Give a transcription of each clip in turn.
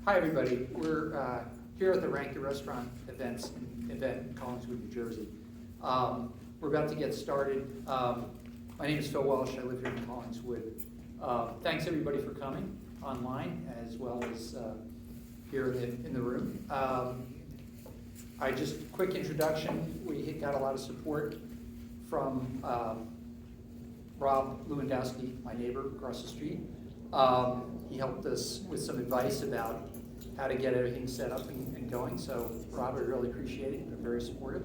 Hi, everybody. We're here at the Rank Your Restaurant event in Collingswood, New Jersey. We're about to get started. My name is Phil Welsh. I live here in Collingswood. Thanks, everybody, for coming online as well as here in the room. Quick introduction. We got a lot of support from Rob Lewandowski, my neighbor across the street. He helped us with some advice about how to get everything set up and going. So, Rob, I really appreciate it. You're very supportive.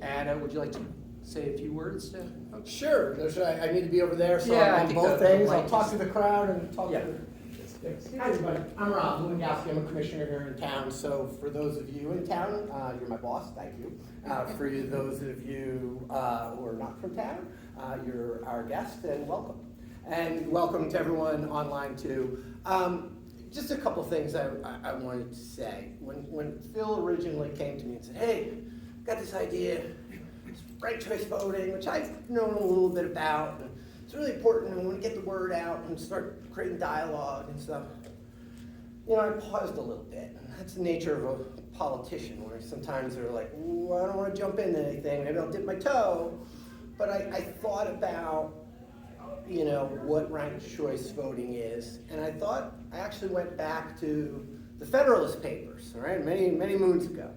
And would you like to say a few words to folks? Sure. I need to be over there, so Yeah, I'm on both things. I'll talk to the the crowd and talk Yeah. to the... Hi, everybody. I'm Rob Lewandowski. I'm a commissioner here in town. So for those of you in town, you're my boss. Thank you. For those of you who are not from town, you're our guest, and welcome. And welcome to everyone online, too. Just a couple things I wanted to say. When Phil originally came to me and said, hey, I've got this idea, it's ranked choice voting, which I've known a little bit about. And it's really important, and we want to get the word out and start creating dialogue and stuff. You know, I paused a little bit. And that's the nature of a politician, where sometimes they're like, ooh, I don't want to jump into anything, maybe I'll dip my toe. But I thought about, you know, what ranked choice voting is, and I actually went back to the Federalist Papers, all right, many moons ago.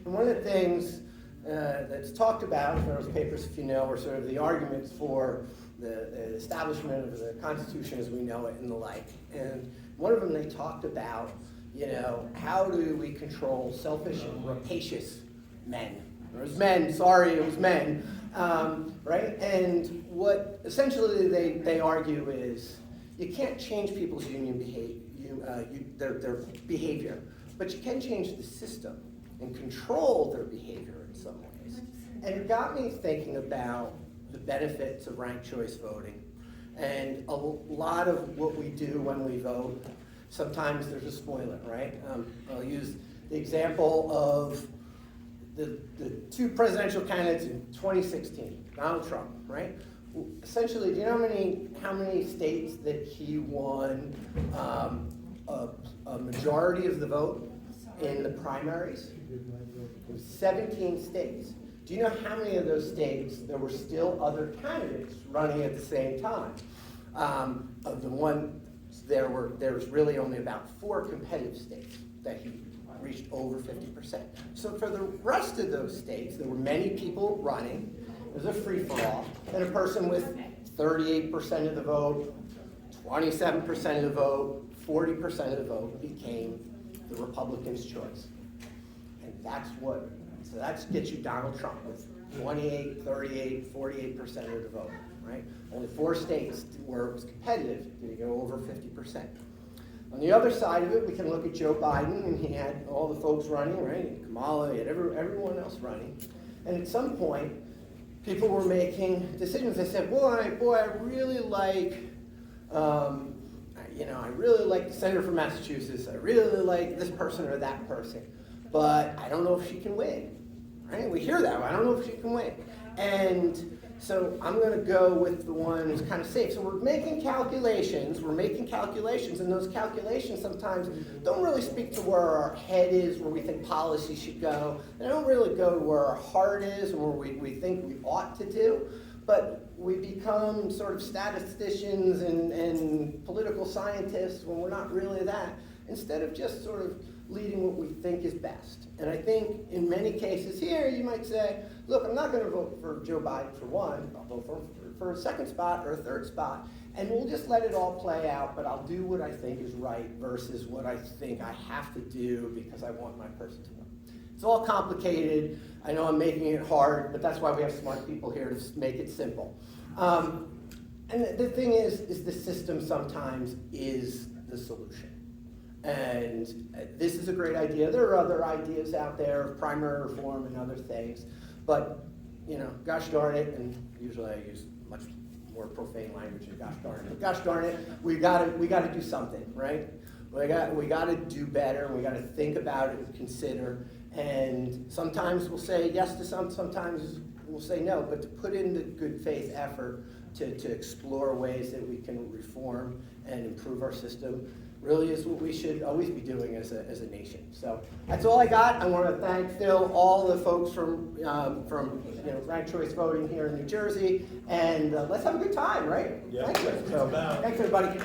And one of the things that's talked about in Federalist Papers, if you know, are sort of the arguments for the establishment of the Constitution as we know it and the like. And one of them, they talked about, you know, how do we control selfish and rapacious men? It was men, sorry, it was men, right? And what essentially they argue is you can't change people's union their behavior, but you can change the system and control their behavior in some ways. And it got me thinking about the benefits of ranked choice voting. And a lot of what we do when we vote, sometimes there's a spoiler, right? I'll use the example of the two presidential candidates in 2016, Donald Trump, right? Essentially, do you know how many states that he won a majority of the vote in the primaries? It was 17 states. Do you know how many of those states there were still other candidates running at the same time? Of the one, there was really only about 4 competitive states that he reached over 50%. So for the rest of those states, there were many people running. It was a free-for-all. And a person with 38% of the vote, 27% of the vote, 40% of the vote became the Republicans' choice. And so that gets you Donald Trump with 28, 38, 48% of the vote, right? Only 4 states where it was competitive did he go over 50%. On the other side of it, we can look at Joe Biden, and he had all the folks running, right? Kamala, he had everyone else running. And at some point, people were making decisions. They said, boy, I really like, I really like the senator from Massachusetts. I really like this person or that person, but I don't know if she can win, right? We hear that, I don't know if she can win. And so I'm going to go with the one who's kind of safe. So we're making calculations, and those calculations sometimes don't really speak to where our head is, where we think policy should go. They don't really go to where our heart is and where we think we ought to do. But we become sort of statisticians and political scientists when we're not really that, instead of just sort of leading what we think is best. And I think in many cases here, you might say, look, I'm not going to vote for Joe Biden for one, I'll vote for a second spot or a third spot, and we'll just let it all play out, but I'll do what I think is right versus what I think I have to do because I want my person to win. It's all complicated. I know I'm making it hard, but that's why we have smart people here to make it simple. And the thing is the system sometimes is the solution. And this is a great idea. There are other ideas out there of primary reform and other things, but gosh darn it, and usually I use much more profane language than gosh darn it. But gosh darn it, we got to do something, right? We got to do better, and we got to think about it and consider. And sometimes we'll say yes to sometimes we'll say no, but to put in the good faith effort to explore ways that we can reform and improve our system, really is what we should always be doing as a nation. So that's all I got. I want to thank Phil, all the folks from ranked choice voting here in New Jersey, and let's have a good time, right? Yeah, Thank you. it's So, about. thanks everybody.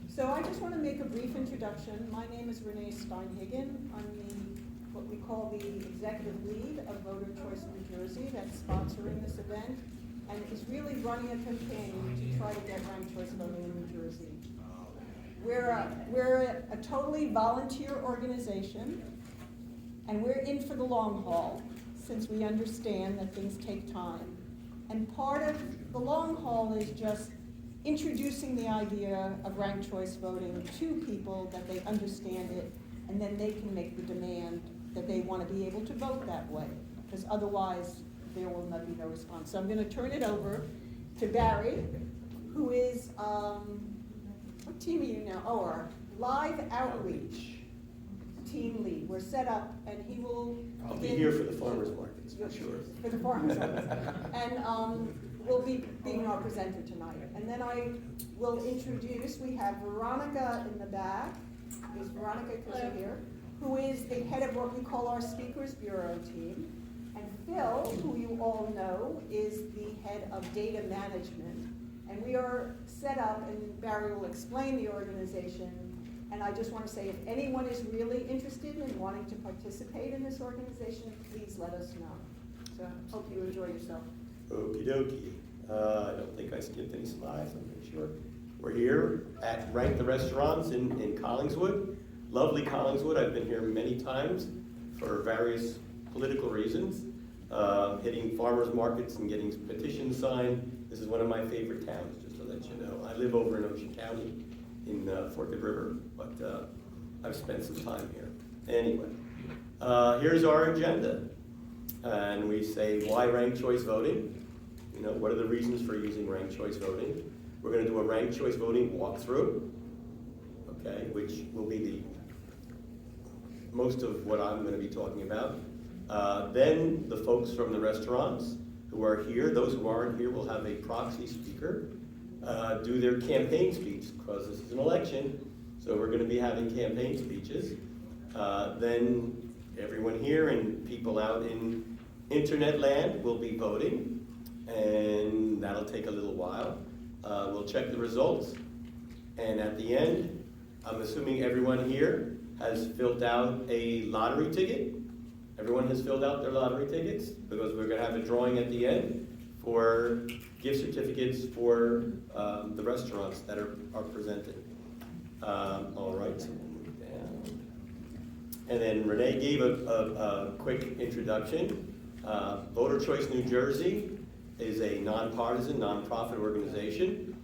So I just want to make a brief introduction. My name is Renee Steinhagen. I'm what we call the executive lead of Voter Choice New Jersey that's sponsoring this event and is really running a campaign to try to get ranked choice voting in New Jersey. We're a totally volunteer organization, and we're in for the long haul since we understand that things take time. And part of the long haul is just introducing the idea of ranked choice voting to people that they understand it, and then they can make the demand that they want to be able to vote that way, because otherwise there will not be no response. So I'm going to turn it over to Barry, who is, what team are you now? Oh, our live outreach team lead. We're set up, and he will I'll be begin- here for the farmers markets, for sure. For the farmers markets. And will be being our presenter tonight. And then I will introduce, we have Veronica in the back. Is Veronica Kuzza here? Who is the head of what we call our Speakers Bureau team. And Phil, who you all know, is the head of data management. And we are set up, and Barry will explain the organization. And I just want to say, if anyone is really interested in wanting to participate in this organization, please let us know. So hope you enjoy yourself. Okie dokie. I don't think I skipped any slides, I'm not sure. We're here at Rank the Restaurants in Collingswood. Lovely Collingswood. I've been here many times for various political reasons. Hitting farmers markets and getting petitions signed. This is one of my favorite towns, just to let you know. I live over in Ocean County in Forked River, but I've spent some time here. Anyway, here's our agenda. And we say, why ranked choice voting? You know, what are the reasons for using ranked choice voting? We're going to do a ranked choice voting walkthrough, okay, which will be the most of what I'm going to be talking about. Then the folks from the restaurants who are here, those who aren't here will have a proxy speaker do their campaign speech, because this is an election, so we're going to be having campaign speeches. Then everyone here and people out in internet land will be voting, and that'll take a little while. We'll check the results, and at the end, I'm assuming everyone here has filled out a lottery ticket. Everyone has filled out their lottery tickets, because we're going to have a drawing at the end for gift certificates for the restaurants that are presented. All right, so we'll move down. And then Renee gave a quick introduction. Voter Choice New Jersey is a nonpartisan, nonprofit organization.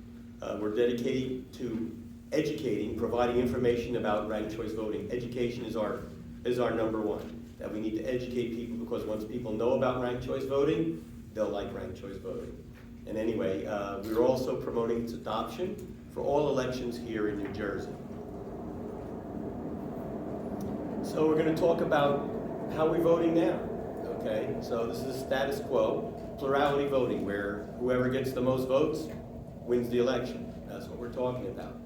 We're dedicated to educating, providing information about ranked choice voting. Education is our number one. That we need to educate people, because once people know about ranked choice voting, they'll like ranked choice voting. And anyway, we're also promoting its adoption for all elections here in New Jersey. So we're going to talk about how we're voting now. Okay, so this is status quo, plurality voting, where whoever gets the most votes wins the election. That's what we're talking about.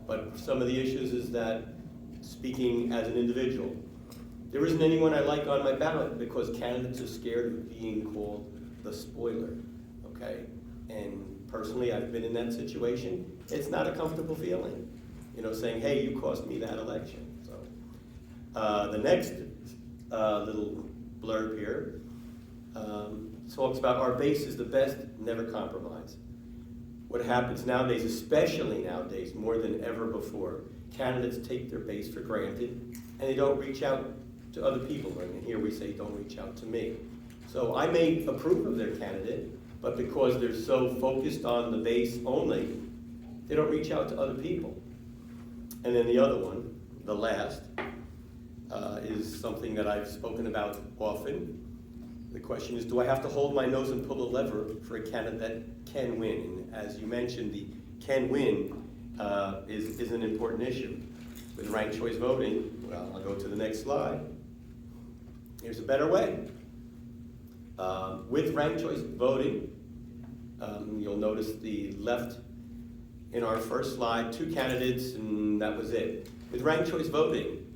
But some of the issues is that, speaking as an individual, there isn't anyone I like on my ballot because candidates are scared of being called the spoiler, okay? And personally, I've been in that situation. It's not a comfortable feeling, you know, saying, hey, you cost me that election. So the next little blurb here talks about our base is the best, never compromise. What happens nowadays, especially nowadays, more than ever before, candidates take their base for granted and they don't reach out to other people. And here we say, don't reach out to me. So I may approve of their candidate, but because they're so focused on the base only, they don't reach out to other people. And then the other one, the last, is something that I've spoken about often. The question is, do I have to hold my nose and pull a lever for a candidate that can win? And as you mentioned, the can win is an important issue. With ranked choice voting, well, I'll go to the next slide. Here's a better way. With ranked choice voting, you'll notice the left in our first slide, 2 candidates, and that was it. With ranked choice voting,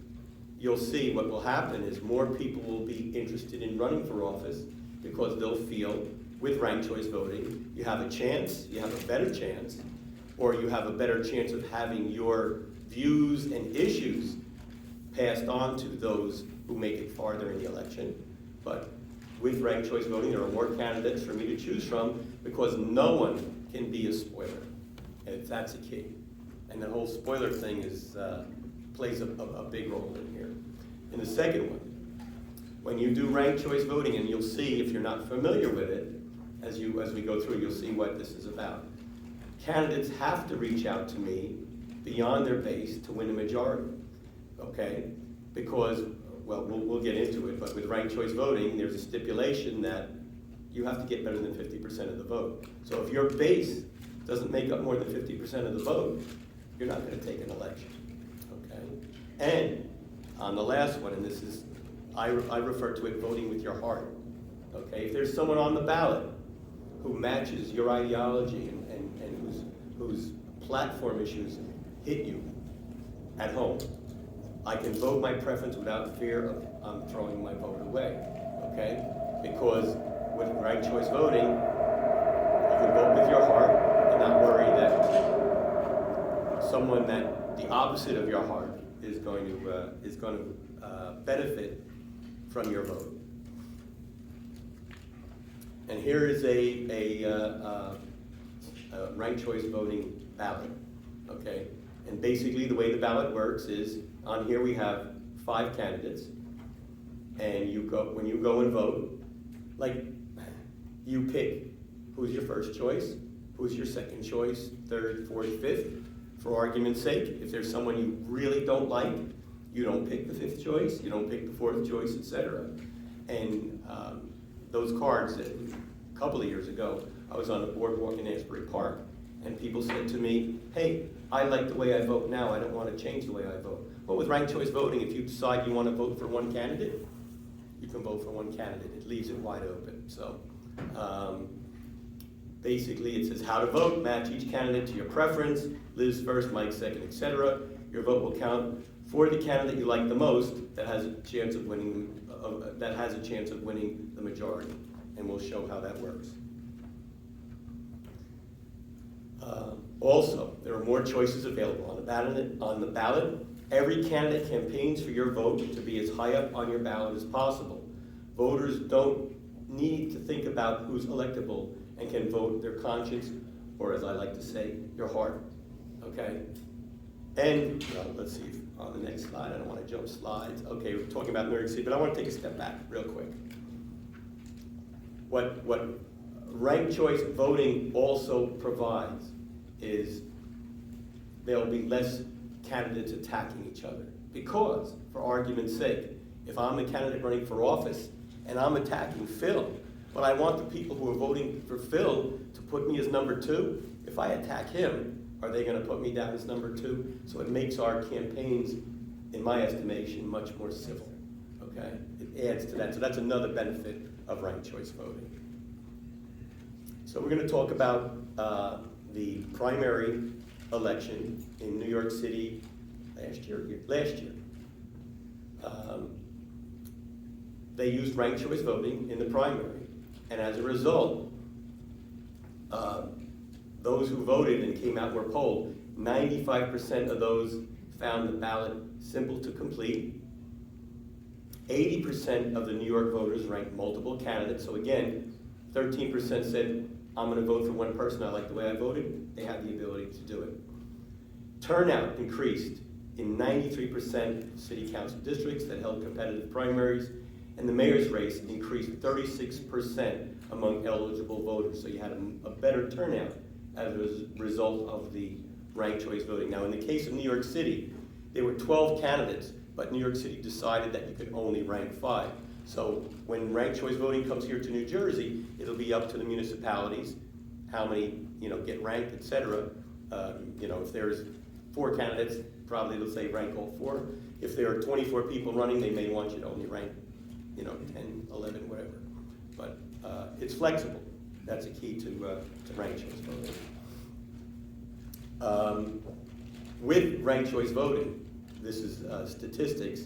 you'll see what will happen is more people will be interested in running for office because they'll feel with ranked choice voting, you have a chance, you have a better chance, or you have a better chance of having your views and issues passed on to those who make it farther in the election. But with ranked choice voting, there are more candidates for me to choose from because no one can be a spoiler. And that's a key. And the whole spoiler thing is, plays a big role in here. And the second one, when you do ranked choice voting, and you'll see if you're not familiar with it, as we go through, you'll see what this is about. Candidates have to reach out to me beyond their base to win a majority, okay? Because, well, we'll get into it, but with ranked choice voting, there's a stipulation that you have to get better than 50% of the vote. So if your base doesn't make up more than 50% of the vote, you're not going to take an election, okay? And on the last one, and this is, I refer to it voting with your heart, okay? If there's someone on the ballot who matches your ideology and whose platform issues hit you at home, I can vote my preference without fear of throwing my vote away, okay? Because with ranked choice voting, you can vote with your heart and not worry that someone that the opposite of your heart is going to benefit from your vote. And here is a ranked choice voting ballot, okay? And basically the way the ballot works is, on here we have 5 candidates, and when you go and vote, like, you pick who's your first choice, who's your second choice, third, fourth, fifth. For argument's sake, if there's someone you really don't like, you don't pick the 5th choice, you don't pick the 4th choice, etc. And those cards, a couple of years ago, I was on a boardwalk in Asbury Park, and people said to me, hey, I like the way I vote now, I don't want to change the way I vote. But with ranked choice voting, if you decide you want to vote for one candidate, you can vote for one candidate. It leaves it wide open. So basically it says how to vote, match each candidate to your preference, Liz first, Mike second, etc. Your vote will count for the candidate you like the most that has a chance of winning the majority. And we'll show how that works. Also, there are more choices available on the ballot. Every candidate campaigns for your vote to be as high up on your ballot as possible. Voters don't need to think about who's electable and can vote their conscience, or as I like to say, your heart, okay? And let's see, on the next slide, I don't want to jump slides. Okay, we're talking about New York City, but I want to take a step back real quick. What ranked choice voting also provides is there'll be less candidates attacking each other. Because, for argument's sake, if I'm a candidate running for office and I'm attacking Phil, but I want the people who are voting for Phil to put me as number 2, if I attack him, are they going to put me down as number 2? So it makes our campaigns, in my estimation, much more civil, okay? It adds to that. So that's another benefit of ranked choice voting. So we're going to talk about the primary election in New York City last year. They used ranked choice voting in the primary, and as a result, those who voted and came out and were polled, 95% of those found the ballot simple to complete. 80% of the New York voters ranked multiple candidates. So again, 13% said, I'm going to vote for one person, I like the way I voted. They had the ability to do it. Turnout increased in 93% of city council districts that held competitive primaries, and the mayor's race increased 36% among eligible voters. So you had a better turnout as a result of the ranked choice voting. Now in the case of New York City, there were 12 candidates, but New York City decided that you could only rank 5. So when ranked choice voting comes here to New Jersey, it'll be up to the municipalities, how many get ranked, etc. If there's 4 candidates, probably they'll say rank all 4. If there are 24 people running, they may want you to only rank 10, 11, whatever. But it's flexible. That's a key to ranked choice voting. With ranked choice voting, this is statistics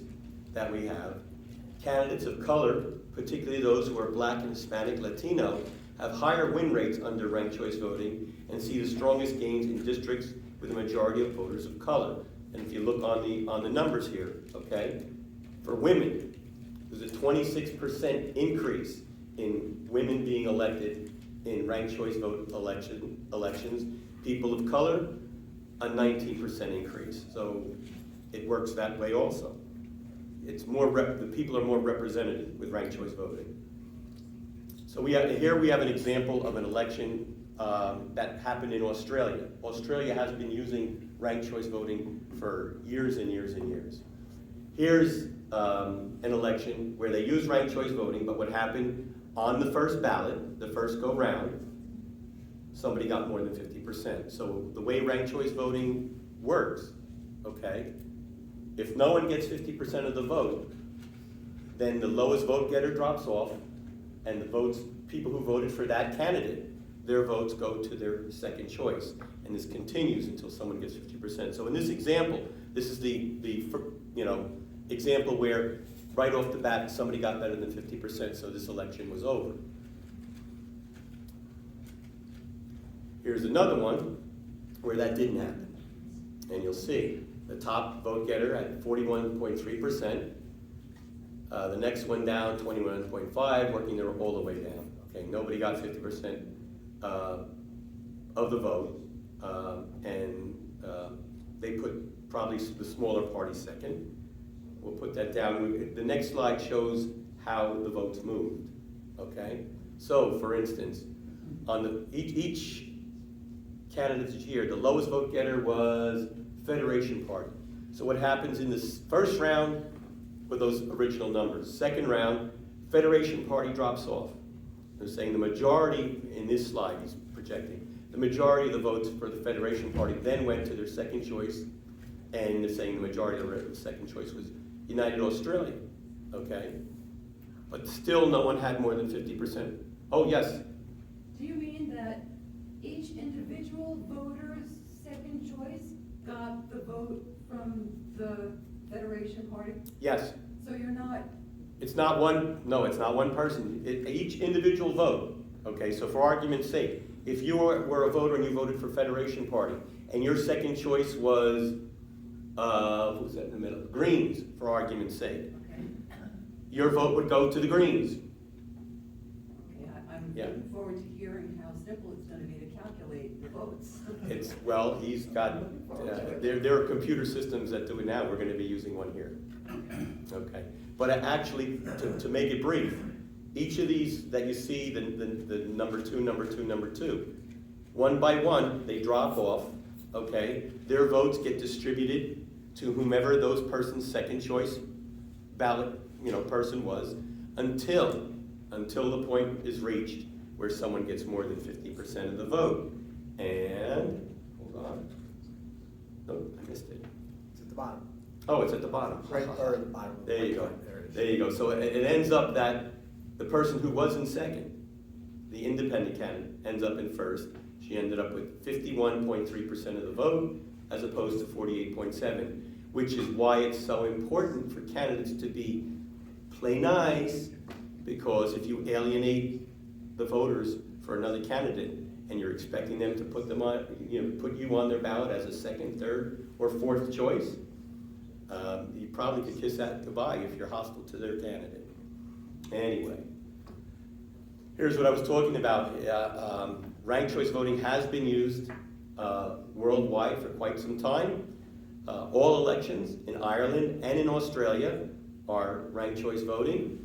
that we have, candidates of color, particularly those who are Black and Hispanic, Latino, have higher win rates under ranked choice voting and see the strongest gains in districts with a majority of voters of color. And if you look on the numbers here, okay, for women, there's a 26% increase in women being elected in ranked choice vote elections. People of color, a 19% increase. So it works that way also. It's more the people are more represented with ranked choice voting. So here we have an example of an election that happened in Australia. Australia has been using ranked choice voting for years and years and years. Here's an election where they use ranked choice voting, but what happened on the first ballot, the first go round, somebody got more than 50%. So the way ranked choice voting works, okay, if no one gets 50% of the vote, then the lowest vote getter drops off, and the people who voted for that candidate, their votes go to their second choice. And this continues until someone gets 50%. So in this example, this is the example where right off the bat somebody got better than 50%, so this election was over. Here's another one where that didn't happen. And you'll see the top vote getter at 41.3%. The next one down, 21.5, working their all the way down. Okay, nobody got 50% of the vote, and they put probably the smaller party second. We'll put that down. The next slide shows how the votes moved. Okay, so for instance, on each candidate here, the lowest vote getter was Federation Party. So what happens in this first round with those original numbers? Second round, Federation Party drops off. They're saying the majority, in this slide he's projecting, the majority of the votes for the Federation Party then went to their second choice, and they're saying the majority of the second choice was United Australia, okay? But still no one had more than 50%. Oh, yes? Do you mean that each individual voter's second choice got the vote from the Federation Party? Yes. So you're not... It's not one person. Each individual vote, okay? So for argument's sake, if you were a voter and you voted for Federation Party, and your second choice was, who's that in the middle? Greens, for argument's sake. Okay. Your vote would go to the Greens. Okay, I'm looking forward to hearing how simple it's going to be to calculate the votes. Well, he's got, there are computer systems that do it now. We're going to be using one here. Okay. But actually, to make it brief, each of these that you see, the number two, one by one, they drop off, okay? Their votes get distributed to whomever those person's second choice ballot, person was, until the point is reached where someone gets more than 50% of the vote. And, hold on. Nope, I missed it. It's at the bottom. Oh, it's at the bottom. Right, or at the bottom. There you go. There it is. There you go. So it ends up that the person who was in second, the independent candidate, ends up in first. She ended up with 51.3% of the vote, as opposed to 48.7%, which is why it's so important for candidates to play nice, because if you alienate the voters for another candidate and you're expecting them to put you on their ballot as a second, third, or fourth choice, you probably could kiss that goodbye if you're hostile to their candidate. Anyway, here's what I was talking about. Ranked choice voting has been used worldwide for quite some time. All elections in Ireland and in Australia are ranked choice voting.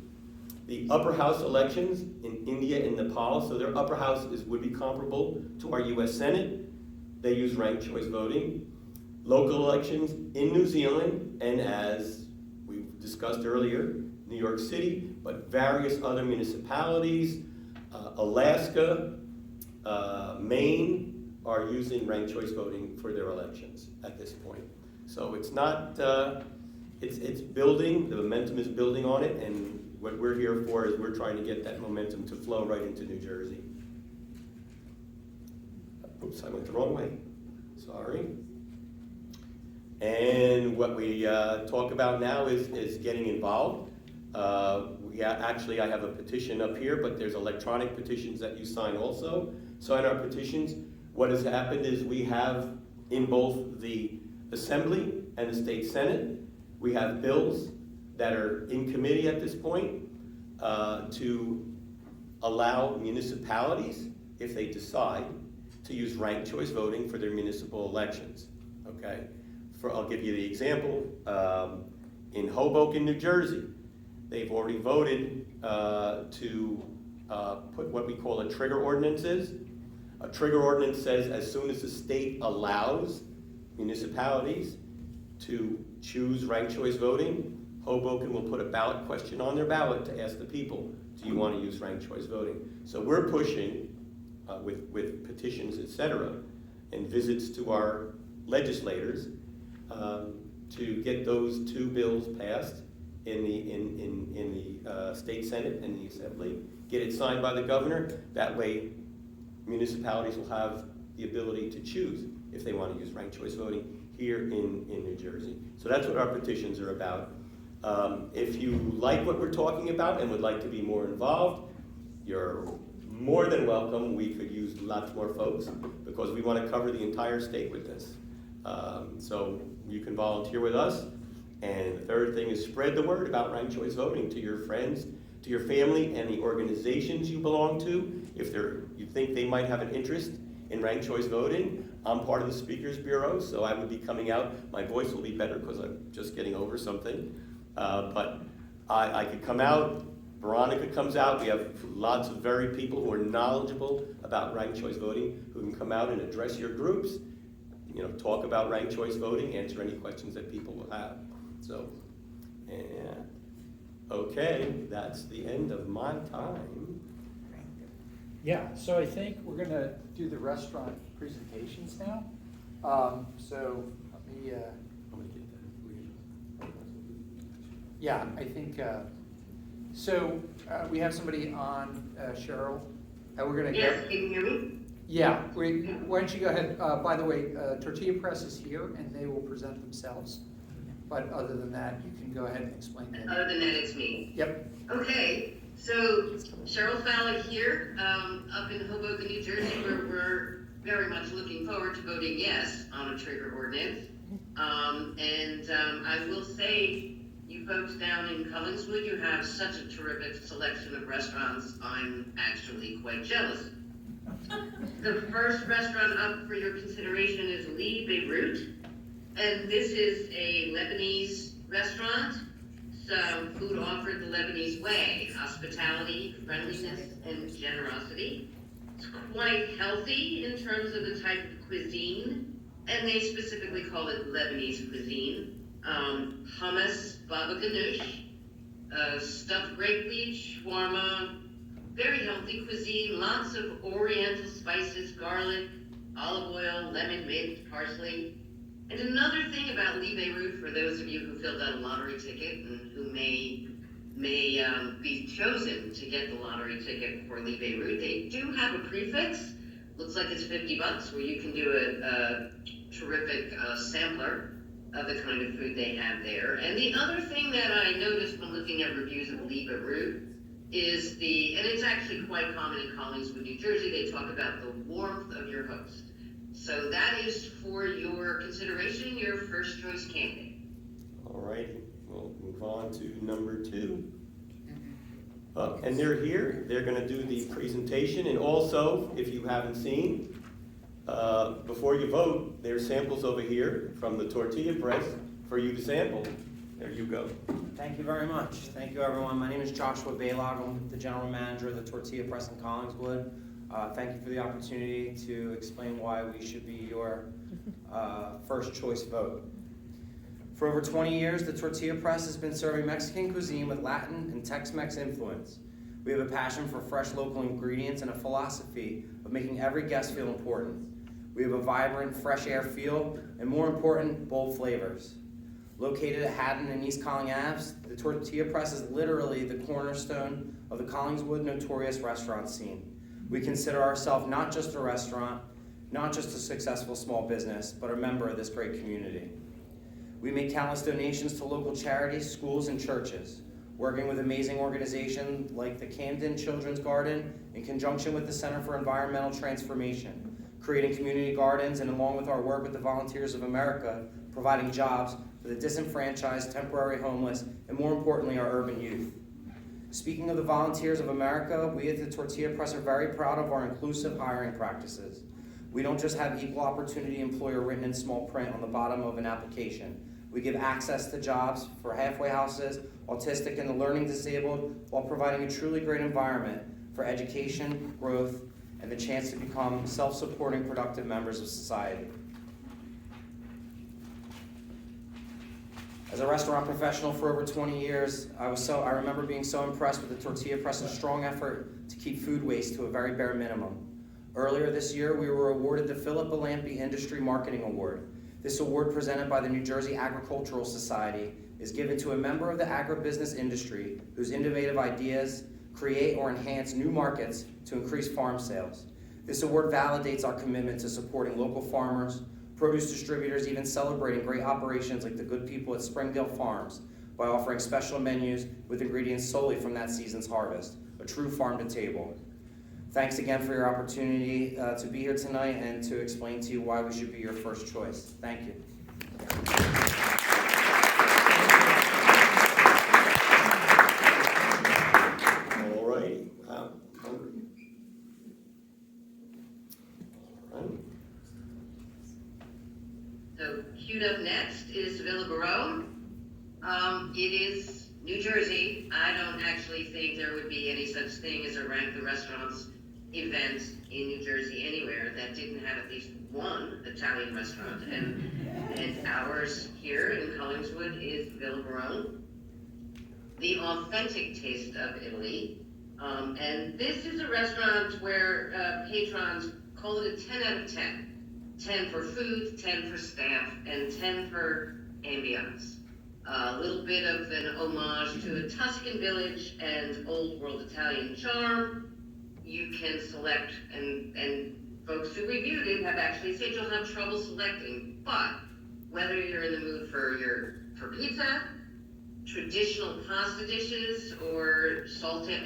The upper house elections in India and Nepal, so their upper house would be comparable to our US Senate. They use ranked choice voting. Local elections in New Zealand, and as we discussed earlier, New York City, but various other municipalities, Alaska, Maine, are using ranked choice voting for their elections at this point. So it's not, it's building, the momentum is building on it, and what we're here for is we're trying to get that momentum to flow right into New Jersey. Oops, I went the wrong way. Sorry. And what we talk about now is getting involved. Actually, I have a petition up here, but there's electronic petitions that you sign also. Sign our petitions. What has happened is we have in both the Assembly and the State Senate, we have bills that are in committee at this point to allow municipalities, if they decide, to use ranked choice voting for their municipal elections, okay? I'll give you the example. In Hoboken, New Jersey, they've already voted to put what we call a trigger ordinances. A trigger ordinance says as soon as the state allows municipalities to choose ranked choice voting, Hoboken will put a ballot question on their ballot to ask the people, do you want to use ranked choice voting? So we're pushing with petitions, etc., and visits to our legislators to get those two bills passed in the State Senate and the Assembly, get it signed by the governor. That way, municipalities will have the ability to choose if they want to use ranked choice voting here in New Jersey. So that's what our petitions are about. If you like what we're talking about and would like to be more involved, you're more than welcome. We could use lots more folks because we want to cover the entire state with this. So you can volunteer with us. And the third thing is spread the word about ranked choice voting to your friends, to your family, and the organizations you belong to. If you think they might have an interest in ranked choice voting, I'm part of the Speakers Bureau, so I would be coming out. My voice will be better because I'm just getting over something. But I could come out, Veronica comes out. We have lots of very people who are knowledgeable about ranked choice voting who can come out and address your groups, talk about ranked choice voting, answer any questions that people will have. So, okay, that's the end of my time. Yeah, so I think we're gonna do the restaurant presentations now. So let me, I'm gonna get that. yeah, I think, we have somebody on, Cheryl, and we're gonna Yes, can you hear me? Yeah, why don't you go ahead, by the way, Tortilla Press is here and they will present themselves. But other than that, you can go ahead and explain it. Other than that, it's me. Yep. Okay, so Cheryl Fowler here, up in Hoboken, New Jersey, where we're very much looking forward to voting yes on a trigger ordinance. I will say, you folks down in Collingswood, you have such a terrific selection of restaurants. I'm actually quite jealous. The first restaurant up for your consideration is Lee Beirut. And this is a Lebanese restaurant, so food offered the Lebanese way, hospitality, friendliness, and generosity. It's quite healthy in terms of the type of cuisine, and they specifically call it Lebanese cuisine. Hummus, baba ganoush, stuffed grape leaf, shawarma, very healthy cuisine, lots of oriental spices, garlic, olive oil, lemon, mint, parsley. And another thing about Lee Beirut, for those of you who filled out a lottery ticket and who may be chosen to get the lottery ticket for Lee Beirut, they do have a prefix. Looks like it's $50, where you can do a terrific sampler of the kind of food they have there. And the other thing that I noticed when looking at reviews of Lee Beirut is and it's actually quite common in Collingswood, New Jersey, they talk about the warmth of your host. So that is for your consideration, your first choice candidate. All righty, we'll move on to number 2. And they're here, they're gonna do the presentation, and also, if you haven't seen, before you vote, there's samples over here from the Tortilla Press for you to sample. There you go. Thank you very much. Thank you, everyone. My name is Joshua Baylog. I'm the general manager of the Tortilla Press in Collingswood. Thank you for the opportunity to explain why we should be your first choice vote. For over 20 years, the Tortilla Press has been serving Mexican cuisine with Latin and Tex-Mex influence. We have a passion for fresh local ingredients and a philosophy of making every guest feel important. We have a vibrant, fresh air feel, and more important, bold flavors. Located at Haddon and East Colling Aves, the Tortilla Press is literally the cornerstone of the Collingswood notorious restaurant scene. We consider ourselves not just a restaurant, not just a successful small business, but a member of this great community. We make countless donations to local charities, schools, and churches, working with amazing organizations like the Camden Children's Garden in conjunction with the Center for Environmental Transformation, creating community gardens, and along with our work with the Volunteers of America, providing jobs for the disenfranchised, temporary homeless, and more importantly, our urban youth. Speaking of the Volunteers of America, we at the Tortilla Press are very proud of our inclusive hiring practices. We don't just have equal opportunity employer written in small print on the bottom of an application. We give access to jobs for halfway houses, autistic and the learning disabled, while providing a truly great environment for education, growth, and the chance to become self-supporting, productive members of society. As a restaurant professional for over 20 years, I remember being so impressed with the Tortilla Press's strong effort to keep food waste to a very bare minimum. Earlier this year, we were awarded the Philip Belampi Industry Marketing Award. This award, presented by the New Jersey Agricultural Society, is given to a member of the agribusiness industry whose innovative ideas create or enhance new markets to increase farm sales. This award validates our commitment to supporting local farmers, produce distributors, even celebrating great operations like the good people at Springdale Farms by offering special menus with ingredients solely from that season's harvest, a true farm-to-table. Thanks again for your opportunity to be here tonight and to explain to you why we should be your first choice. Thank you. All righty. Hungry. All right. So queued up next is Villa Barone. It is New Jersey. I don't actually think there would be any such thing as a Rank the Restaurants event in New Jersey anywhere that didn't have at least one Italian restaurant. And ours here in Collingswood is Villa Barone, the authentic taste of Italy. And this is a restaurant where patrons call it a 10 out of 10. 10 for food, 10 for staff, and 10 for ambiance. A little bit of an homage to a Tuscan village and old world Italian charm. You can select, and folks who reviewed it have actually said you'll have trouble selecting, but whether you're in the mood for pizza, traditional pasta dishes, or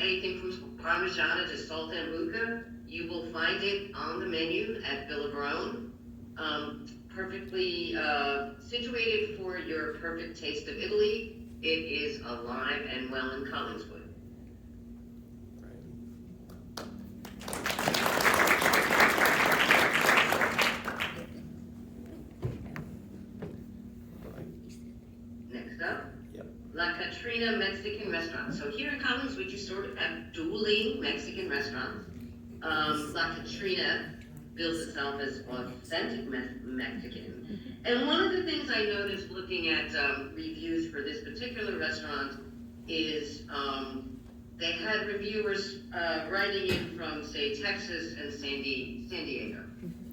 anything from Parmigiana to Saltimbocca, you will find it on the menu at Villa Barone. Perfectly situated for your perfect taste of Italy. It is alive and well in Collingswood. Next up, La Catrina Mexican Restaurant. So here in Collingswood, you sort of have dueling Mexican restaurants. La Catrina bills itself as authentic Mexican. And one of the things I noticed looking at reviews for this particular restaurant is they had reviewers writing in from, say, Texas and San Diego.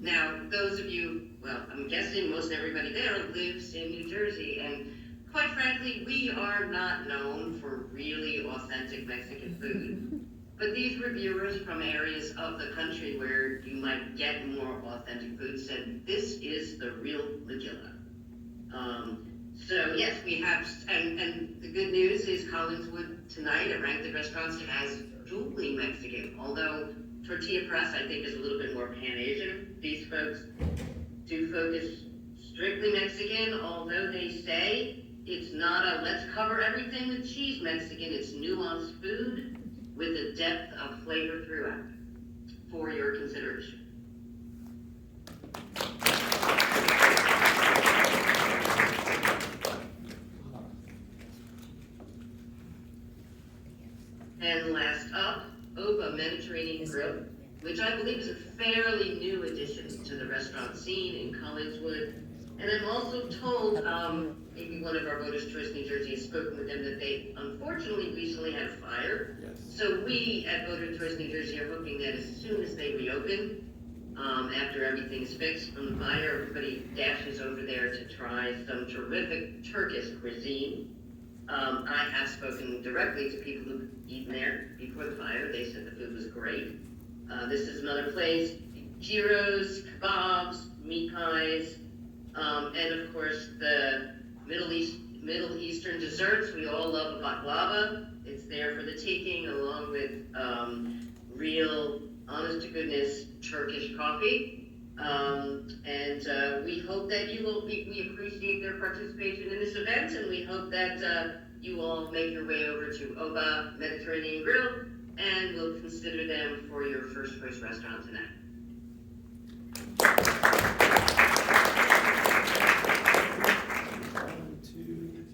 Now, those of you, well, I'm guessing most everybody there lives in New Jersey, and quite frankly, we are not known for really authentic Mexican food. But these reviewers from areas of the country where you might get more authentic food said, this is the real Magilla. So yes, we have, and the good news is Collingswood tonight at Rank the Restaurants has dueling Mexican, although Tortilla Press I think is a little bit more Pan-Asian. These folks do focus strictly Mexican, although they say it's not a let's cover everything with cheese Mexican, it's nuanced food with a depth of flavor throughout, for your consideration. And last up, Oba Mediterranean Grill, which I believe is a fairly new addition to the restaurant scene in Collingswood. And I'm also told, maybe one of our Voters' Choice New Jersey has spoken with them, that they unfortunately recently had a fire. Yes. So we at Voters' Choice New Jersey are hoping that as soon as they reopen, after everything's fixed from the fire, everybody dashes over there to try some terrific Turkish cuisine. I have spoken directly to people who've eaten there before the fire. They said the food was great. This is another place, gyros, kebabs, meat pies, and of course the Middle Eastern desserts. We all love a baklava. It's there for the taking, along with real, honest to goodness Turkish coffee. We hope that we appreciate their participation in this event, and we hope that you all make your way over to Oba Mediterranean Grill, and we'll consider them for your first choice restaurant tonight. On to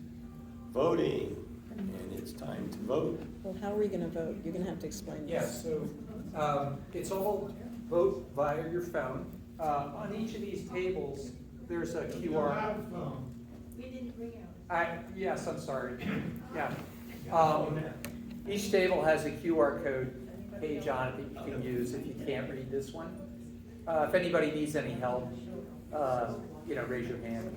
voting, and it's time to vote. Well, how are we gonna vote? You're gonna have to explain this. Yes, so it's all vote via your phone. On each of these tables, there's a QR. We didn't bring ours. Yes, I'm sorry. Yeah. Each table has a QR code page on it that you can use if you can't read this one. If anybody needs any help, raise your hand.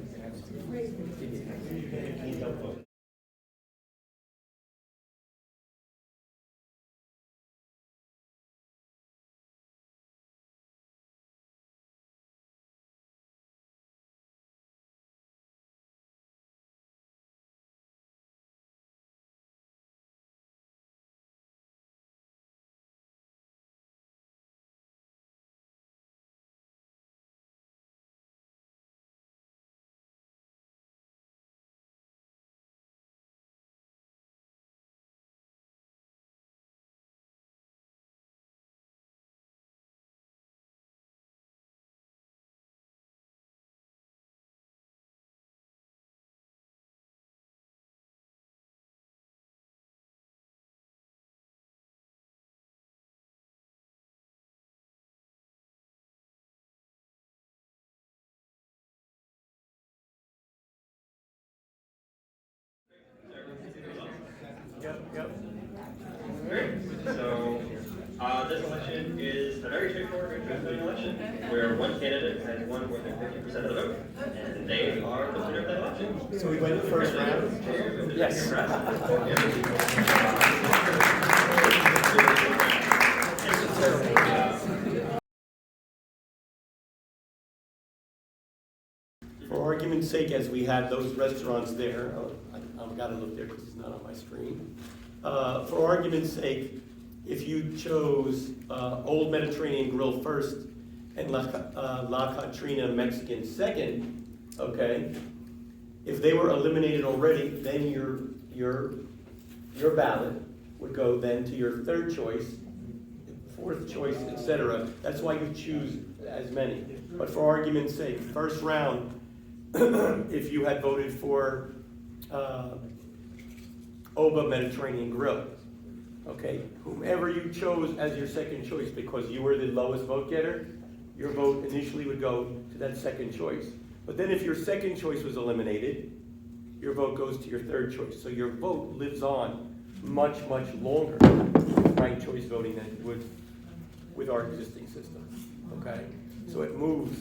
Yep. So, this election is a very straightforward voting election, where one candidate has won more than 50% of the vote, and they are the winner of that election. So we went the first round? Yes. For argument's sake, as we had those restaurants there, I've got to look there because it's not on my screen. For argument's sake, if you chose Old Mediterranean Grill first and La Catrina Mexican second, okay, if they were eliminated already, then your ballot would go then to your third choice, fourth choice, etc. That's why you choose as many. But for argument's sake, first round, if you had voted for Oba Mediterranean Grill, okay, whomever you chose as your second choice, because you were the lowest vote getter, your vote initially would go to that second choice. But then if your second choice was eliminated, your vote goes to your third choice. So your vote lives on much, much longer with ranked choice voting than it would with our existing system, okay? So it moves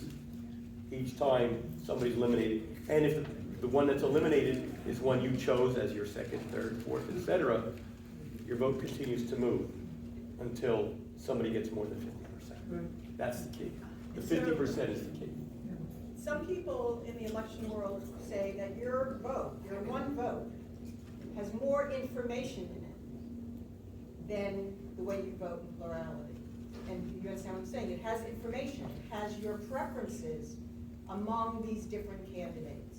each time somebody's eliminated. And if the one that's eliminated is one you chose as your second, third, fourth, etc., your vote continues to move until somebody gets more than 50%. That's the key. The 50% is the key. Some people in the election world say that your vote, your one vote, has more information in it than the way you vote in plurality. And you understand what I'm saying? It has information, it has your preferences among these different candidates.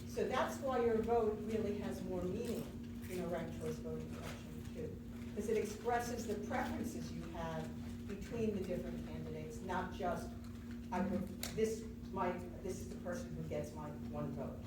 So that's why your vote really has more meaning in a ranked choice voting election too. Because it expresses the preferences you have between the different candidates, not just, this is the person who gets my one vote.